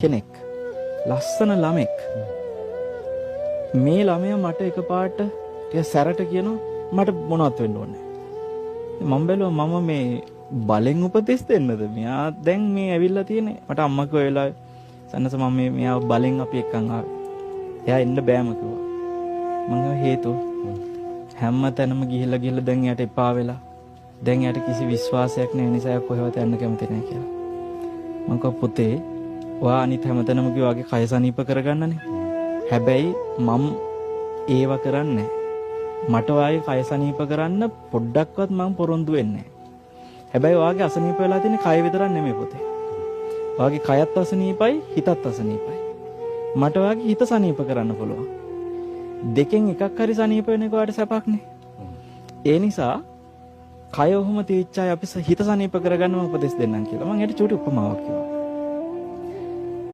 කෙනෙක් ලස්සන ළමෙක් මේ ළමයා මට එකපාරට ටික සැරට කියනවා මට මොනවත් වෙන්න ඕනේ මම බැලුවා මම මේ බලෙන් උපදෙස් දෙන්නද මෙයා දැන් මේ ඇවිල්ලා තියෙන්නේ මට අම්මා කිව්වා වෙලාවේ සන්නස මම මෙයා බලෙන් අපි එක්කන් ආවේ එයා එන්න බෑම කිව්වා මම හේතුව හැම තැනම ගිහිල්ලා දැන් එයාට එපා වෙලා දැන් එයාට කිසි විශ්වාසයක් නැහැ නිසා කොහෙවත් යන්න කැමති නැහැ කියලා මම කිව්වා පුතේ ඔයා අනිත් හැමතැනම කිව්වාගේ කය සනීප කරගන්නනේ. හැබැයි මම ඒව කරන්නේ මට ඔයාගේ කය සනීප කරන්න පොඩ්ඩක්වත් මම පොරොන්දු වෙන්නේ නැහැ. හැබැයි ඔයාගේ අසනීප වෙලා තියෙන කය විතරක් නෙමෙයි පුතේ. ඔයාගේ කයත් අසනීපයි හිතත් අසනීපයි. මට ඔයාගේ හිත සනීප කරන්න පුළුවන්. දෙකෙන් එකක් හරි සනීප වෙන එක ඔයාට සැපක්නේ. ඒ නිසා කය ඔහොම තීච්චායි අපි හිත සනීප කරගන්නම උපදෙස් දෙන්නම් කියලා. මම ඒකට චූටි උපමාවක් කිව්වා.